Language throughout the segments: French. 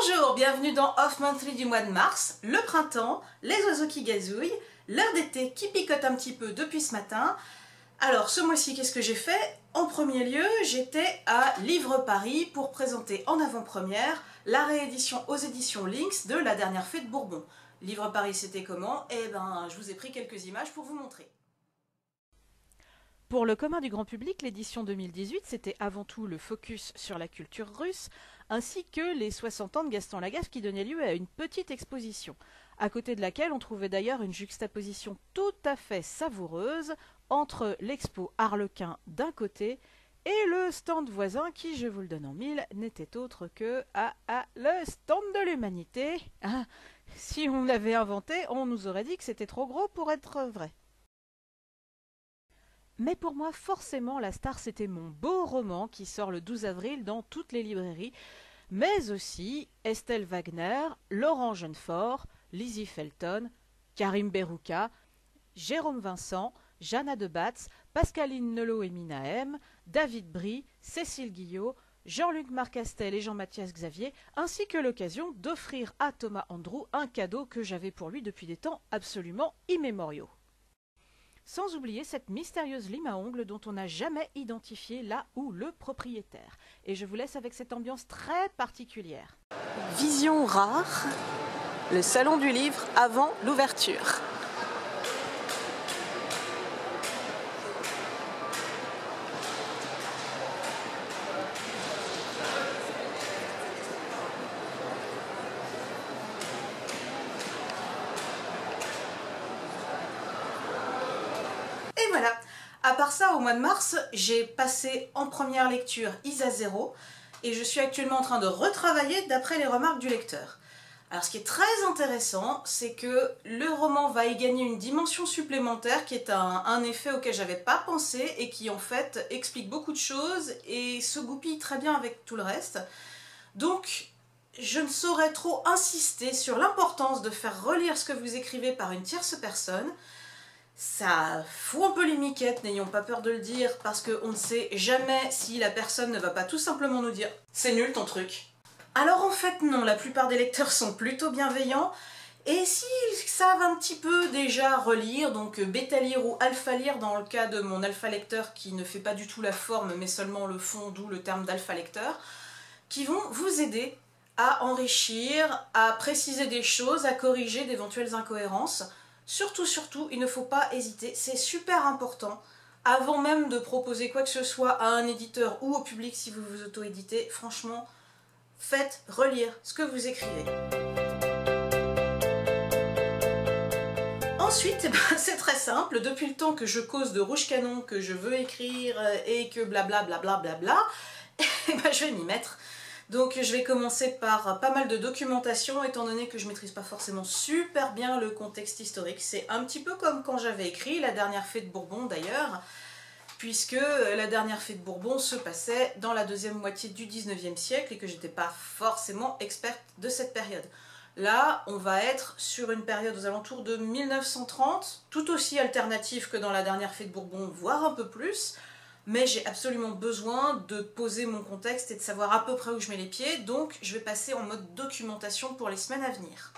Bonjour, bienvenue dans Off Monthly du mois de mars, le printemps, les oiseaux qui gazouillent, l'heure d'été qui picote un petit peu depuis ce matin. Alors ce mois-ci, qu'est-ce que j'ai fait? En premier lieu, j'étais à Livre Paris pour présenter en avant-première la réédition aux éditions Lynx de La Dernière Fée de Bourbon. Livre Paris, c'était comment? Eh ben, je vous ai pris quelques images pour vous montrer. Pour le commun du grand public, l'édition 2018, c'était avant tout le focus sur la culture russe, ainsi que les 60 ans de Gaston Lagaffe qui donnaient lieu à une petite exposition, à côté de laquelle on trouvait d'ailleurs une juxtaposition tout à fait savoureuse entre l'expo Harlequin d'un côté et le stand voisin qui, je vous le donne en mille, n'était autre que le stand de l'humanité. Ah, si on l'avait inventé, on nous aurait dit que c'était trop gros pour être vrai. Mais pour moi, forcément, la star, c'était mon beau roman qui sort le 12 avril dans toutes les librairies, mais aussi Estelle Wagner, Laurent Jeunefort, Lizzie Felton, Karim Berouka, Jérôme Vincent, Jeanna Debatz, Pascaline Nelot et Mina M, David Brie, Cécile Guillot, Jean-Luc Marcastel et Jean-Mathias Xavier, ainsi que l'occasion d'offrir à Thomas Andrew un cadeau que j'avais pour lui depuis des temps absolument immémoriaux. Sans oublier cette mystérieuse lime à ongles dont on n'a jamais identifié la ou le propriétaire. Et je vous laisse avec cette ambiance très particulière. Vision rare, le salon du livre avant l'ouverture. Et voilà, à part ça, au mois de mars, j'ai passé en première lecture Isa 0 et je suis actuellement en train de retravailler d'après les remarques du lecteur. Alors ce qui est très intéressant, c'est que le roman va y gagner une dimension supplémentaire qui est un effet auquel j'avais pas pensé et qui en fait explique beaucoup de choses et se goupille très bien avec tout le reste. Donc je ne saurais trop insister sur l'importance de faire relire ce que vous écrivez par une tierce personne. Ça fout un peu les miquettes, n'ayons pas peur de le dire, parce qu'on ne sait jamais si la personne ne va pas tout simplement nous dire « c'est nul ton truc ». Alors en fait non, la plupart des lecteurs sont plutôt bienveillants, et s'ils savent un petit peu déjà relire, donc bêta-lire ou alpha-lire dans le cas de mon alpha-lecteur qui ne fait pas du tout la forme mais seulement le fond, d'où le terme d'alpha-lecteur, qui vont vous aider à enrichir, à préciser des choses, à corriger d'éventuelles incohérences. Surtout, il ne faut pas hésiter, c'est super important. Avant même de proposer quoi que ce soit à un éditeur ou au public si vous vous auto-éditez, franchement, faites relire ce que vous écrivez. Ensuite, c'est très simple, depuis le temps que je cause de rouge canon, que je veux écrire et que blablabla, je vais m'y mettre. Donc je vais commencer par pas mal de documentation, étant donné que je maîtrise pas forcément super bien le contexte historique. C'est un petit peu comme quand j'avais écrit La Dernière Fée de Bourbon d'ailleurs, puisque La Dernière Fée de Bourbon se passait dans la deuxième moitié du 19e siècle et que j'étais pas forcément experte de cette période. Là, on va être sur une période aux alentours de 1930, tout aussi alternative que dans La Dernière Fée de Bourbon, voire un peu plus. Mais j'ai absolument besoin de poser mon contexte et de savoir à peu près où je mets les pieds, donc je vais passer en mode documentation pour les semaines à venir.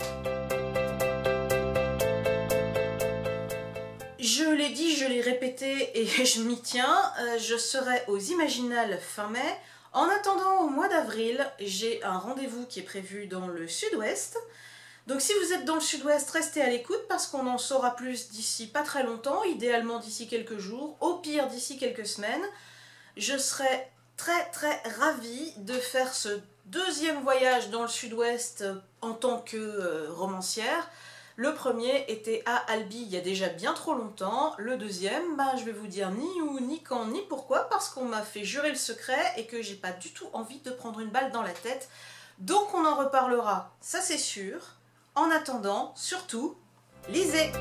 Je l'ai dit, je l'ai répété et je m'y tiens, je serai aux Imaginales fin mai. En attendant, au mois d'avril, j'ai un rendez-vous qui est prévu dans le sud-ouest. Donc si vous êtes dans le sud-ouest, restez à l'écoute parce qu'on en saura plus d'ici pas très longtemps, idéalement d'ici quelques jours, au pire d'ici quelques semaines. Je serai très ravie de faire ce deuxième voyage dans le sud-ouest en tant que romancière. Le premier était à Albi il y a déjà bien trop longtemps, le deuxième, je vais vous dire ni où, ni quand, ni pourquoi, parce qu'on m'a fait jurer le secret et que j'ai pas du tout envie de prendre une balle dans la tête. Donc on en reparlera, ça c'est sûr. En attendant, surtout, lisez!